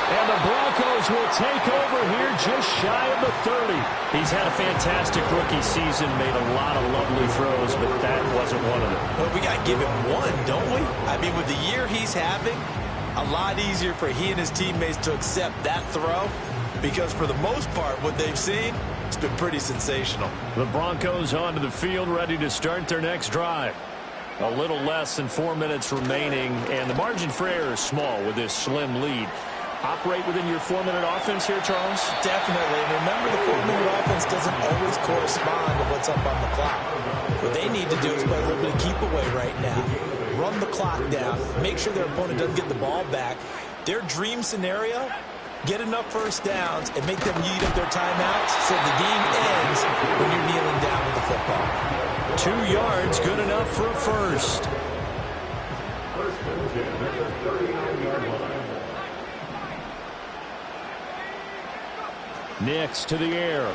And the Broncos will take over here just shy of the 30. He's had a fantastic rookie season, made a lot of lovely throws, but that wasn't one of them. Well, we got to give him one, don't we? I mean, with the year he's having, a lot easier for he and his teammates to accept that throw because for the most part, what they've seen, it's been pretty sensational. The Broncos onto the field, ready to start their next drive. A little less than 4 minutes remaining, and the margin for error is small with this slim lead. Operate within your 4-minute offense here, Charles? Definitely. And remember, the 4-minute offense doesn't always correspond to what's up on the clock. What they need to do is play a little bit of keep away right now. Run the clock down. Make sure their opponent doesn't get the ball back. Their dream scenario, get enough first downs and make them eat up their timeouts so the game ends when you're kneeling down with the football. 2 yards, good enough for a first. First and 10 at the 39-yard line. Nix to the air.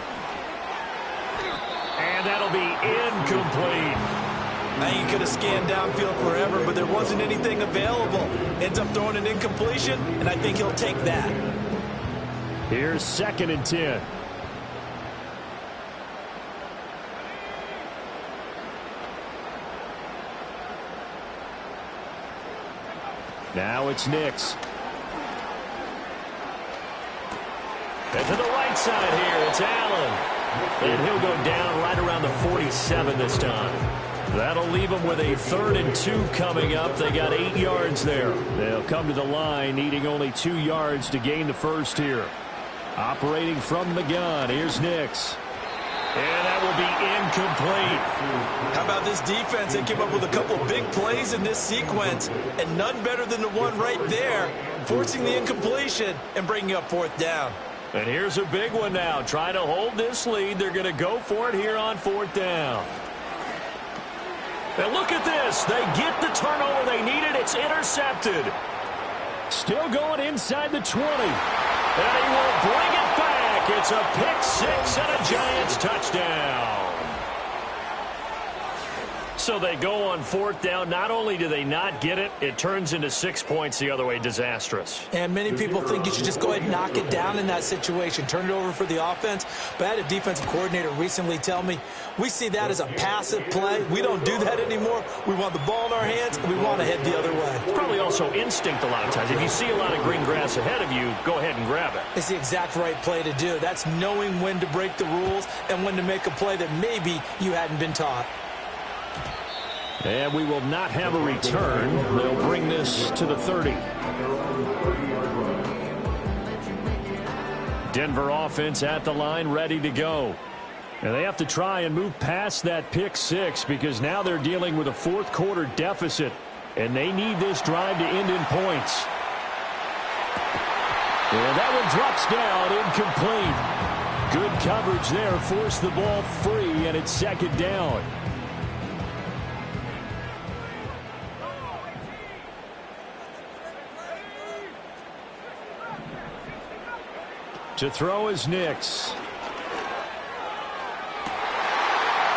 And that'll be incomplete. Now you could have scanned downfield forever, but there wasn't anything available. Ends up throwing an incompletion, and I think he'll take that. Here's 2nd and 10. Now it's Nix. And to the right side here, it's Allen. And he'll go down right around the 47 this time. That'll leave them with a 3rd and 2 coming up. They got 8 yards there. They'll come to the line needing only 2 yards to gain the first here. Operating from the gun, here's Nix. And that will be incomplete. How about this defense? They came up with a couple big plays in this sequence, and none better than the one right there, forcing the incompletion and bringing up 4th down. And here's a big one now. Trying to hold this lead. They're going to go for it here on 4th down. And look at this. They get the turnover they needed. It's intercepted. Still going inside the 20. And he will bring it back. It's a pick 6 and a Giants touchdown. So they go on 4th down. Not only do they not get it, it turns into 6 points the other way. Disastrous. And many people think you should just go ahead and knock it down in that situation. Turn it over for the offense. But I had a defensive coordinator recently tell me, we see that as a passive play. We don't do that anymore. We want the ball in our hands, and we want to head the other way. It's probably also instinct a lot of times. If you see a lot of green grass ahead of you, go ahead and grab it. It's the exact right play to do. That's knowing when to break the rules and when to make a play that maybe you hadn't been taught. And we will not have a return. They'll bring this to the 30. Denver offense at the line, ready to go. And they have to try and move past that pick 6 because now they're dealing with a 4th quarter deficit. And they need this drive to end in points. And that one drops down, incomplete. Good coverage there, forced the ball free, and it's 2nd down. To throw is Nix.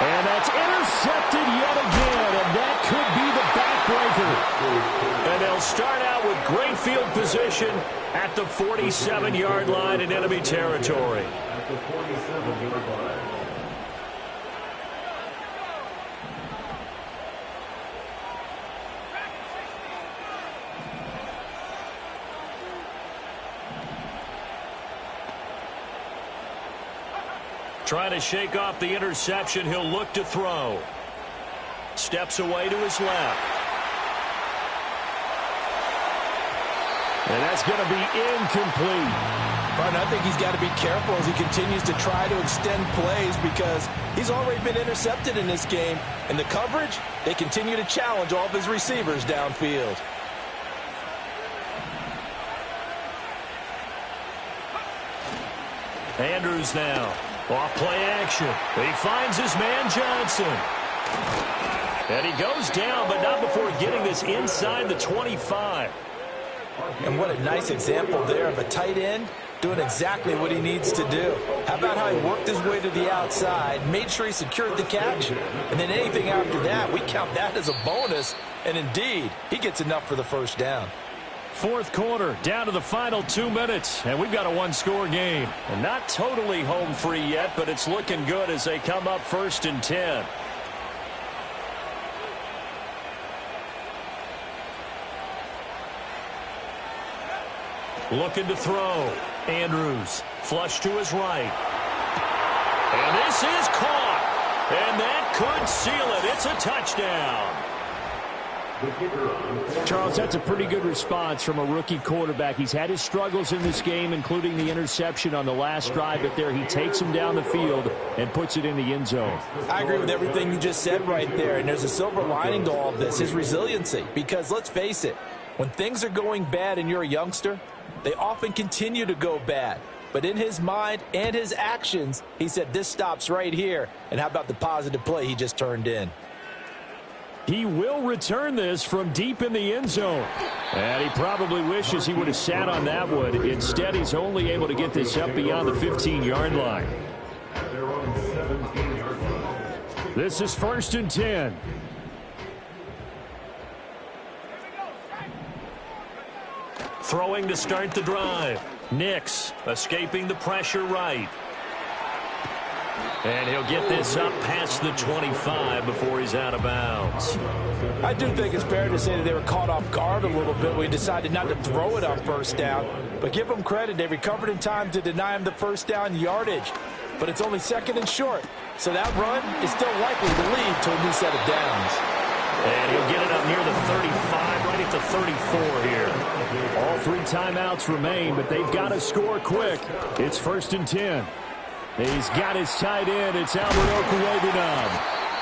And that's intercepted yet again, and that could be the backbreaker. And they'll start out with great field position at the 47-yard line in enemy territory. At the 47-yard line. Trying to shake off the interception. He'll look to throw. Steps away to his left. And that's going to be incomplete. Martin, I think he's got to be careful as he continues to try to extend plays because he's already been intercepted in this game. And the coverage, they continue to challenge all of his receivers downfield. Andrews now. Off play action. He finds his man Johnson. And he goes down, but not before getting this inside the 25. And what a nice example there of a tight end doing exactly what he needs to do. How about how he worked his way to the outside, made sure he secured the catch, and then anything after that, we count that as a bonus. And indeed, he gets enough for the first down. 4th quarter, down to the final 2 minutes, and we've got a one-score game. And not totally home free yet, but it's looking good as they come up 1st and 10. Looking to throw. Andrews, flush to his right. And this is caught. And that could seal it. It's a touchdown. Charles, that's a pretty good response from a rookie quarterback. He's had his struggles in this game, including the interception on the last drive, but there he takes him down the field and puts it in the end zone. I agree with everything you just said right there, and there's a silver lining to all of this, his resiliency. Because let's face it, when things are going bad and you're a youngster, they often continue to go bad. But in his mind and his actions, he said, this stops right here. And how about the positive play he just turned in? He will return this from deep in the end zone. And he probably wishes he would have sat on that one. Instead, he's only able to get this up beyond the 15-yard line. This is 1st and 10. Throwing to start the drive. Nix escaping the pressure right. And he'll get this up past the 25 before he's out of bounds. I do think it's fair to say that they were caught off guard a little bit. We decided not to throw it on 1st down. But give them credit. They recovered in time to deny him the 1st down yardage. But it's only 2nd and short. So that run is still likely to lead to a new set of downs. And he'll get it up near the 35, right at the 34 here. All 3 timeouts remain, but they've got to score quick. It's 1st and 10. He's got his tight end. It's Albert Okwuegbunam.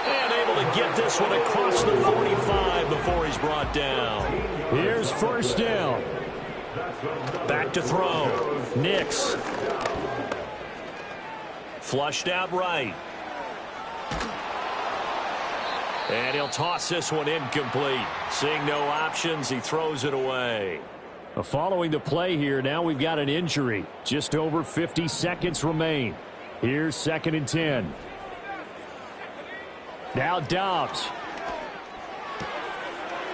And able to get this one across the 45 before he's brought down. Here's 1st down. Back to throw. Nix. Flushed out right. And he'll toss this one incomplete. Seeing no options, he throws it away. Following the play here, now we've got an injury. Just over 50 seconds remain. Here's 2nd and 10. Now Dobbs.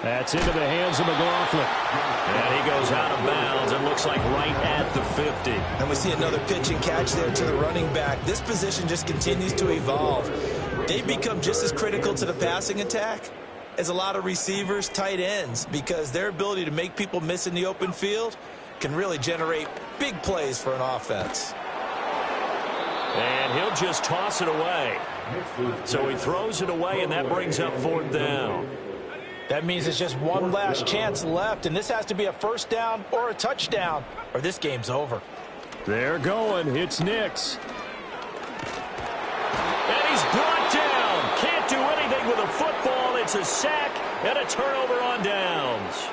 That's into the hands of McLaughlin. And he goes out of bounds. It looks like right at the 50. And we see another pitch and catch there to the running back. This position just continues to evolve. They've become just as critical to the passing attack as a lot of receivers, tight ends, because their ability to make people miss in the open field can really generate big plays for an offense. And he'll just toss it away. So he throws it away, and that brings up 4th down. That means it's just one last chance left, and this has to be a 1st down or a touchdown, or this game's over. They're going. It's Nix. And he's brought down. Can't do anything with a football. It's a sack and a turnover on downs.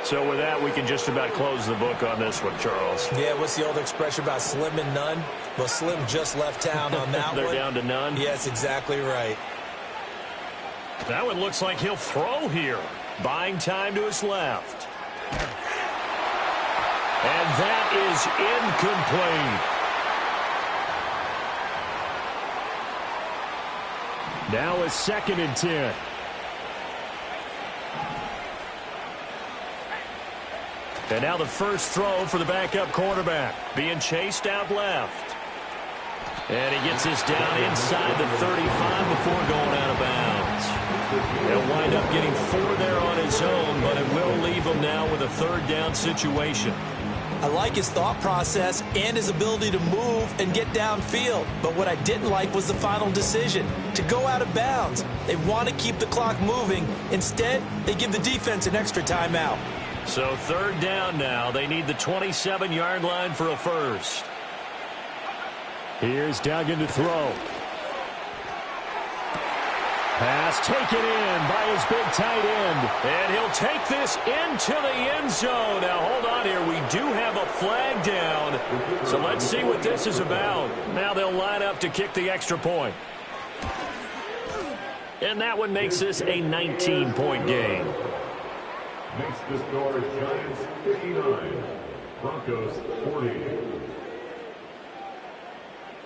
So with that, we can just about close the book on this one, Charles. Yeah, what's the old expression about slim and none? Well, Slim just left town on that They're one. down to none? Yes, exactly right. That one looks like he'll throw here. Buying time to his left. And that is incomplete. Now it's 2nd and 10. And now the first throw for the backup quarterback. Being chased out left. And he gets this down inside the 35 before going out of bounds. He'll wind up getting 4 there on his own, but it will leave him now with a 3rd down situation. I like his thought process and his ability to move and get downfield. But what I didn't like was the final decision, to go out of bounds. They want to keep the clock moving. Instead, they give the defense an extra timeout. So 3rd down now. They need the 27-yard line for a 1st. Here's Duggan to throw. Pass taken in by his big tight end. And he'll take this into the end zone. Now, hold on here. We do have a flag down. So let's see what this is about. Now they'll line up to kick the extra point. And that one makes this a 19-point game. Makes the score Giants 59, Broncos 40.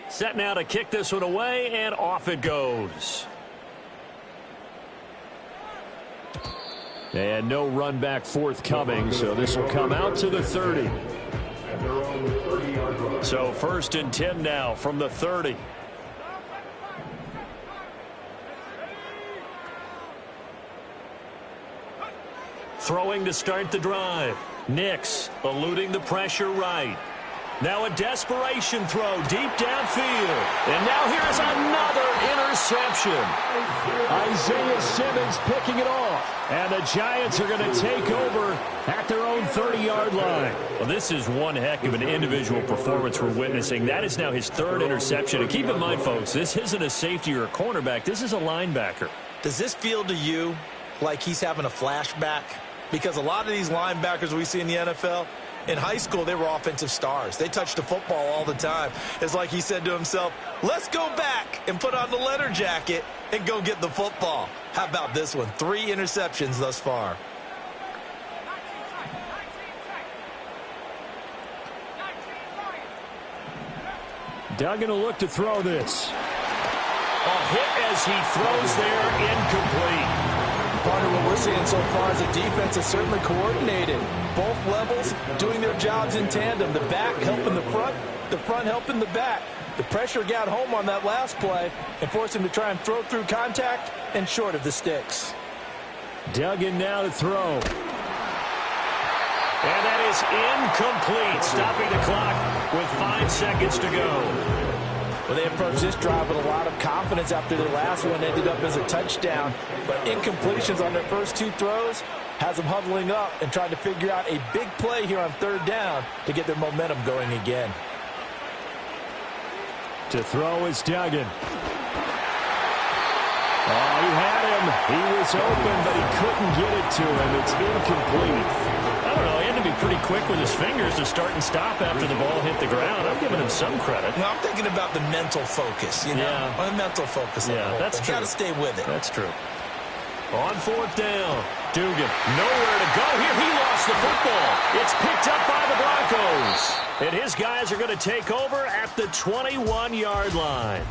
Set now to kick this one away, and off it goes. And no run back forthcoming, so this will come out to the 30. So 1st and 10 now from the 30. Throwing to start the drive. Nix eluding the pressure right. Now a desperation throw deep downfield. And now here is another interception. Isaiah Simmons picking it off. And the Giants are going to take over at their own 30-yard line. Well, this is one heck of an individual performance we're witnessing. That is now his third interception. And keep in mind, folks, this isn't a safety or a cornerback. This is a linebacker. Does this feel to you like he's having a flashback? Because a lot of these linebackers we see in the NFL, in high school, they were offensive stars. They touched the football all the time. It's like he said to himself, let's go back and put on the letter jacket and go get the football. How about this one? 3 interceptions thus far. Duggan will look to throw this. A hit as he throws there, incomplete. Part of what we're seeing so far is the defense is certainly coordinated. Both levels doing their jobs in tandem. The back helping the front helping the back. The pressure got home on that last play and forced him to try and throw through contact and short of the sticks. Duggan now to throw. And that is incomplete, stopping the clock with 5 seconds to go. Well, they approached this drive with a lot of confidence after their last one ended up as a touchdown. But incompletions on their first 2 throws has them huddling up and trying to figure out a big play here on 3rd down to get their momentum going again. To throw is Duggan. Oh, he had him. He was open, but he couldn't get it to him. It's incomplete. I don't know, he had to be pretty quick with his fingers to start and stop after the ball hit the ground. I'm giving him some credit. Well, I'm thinking about the mental focus, you know? Yeah. The mental focus. Yeah, that's true. Got to stay with it. That's true. On 4th down, Dugan nowhere to go here. He lost the football. It's picked up by the Broncos. And his guys are going to take over at the 21-yard line.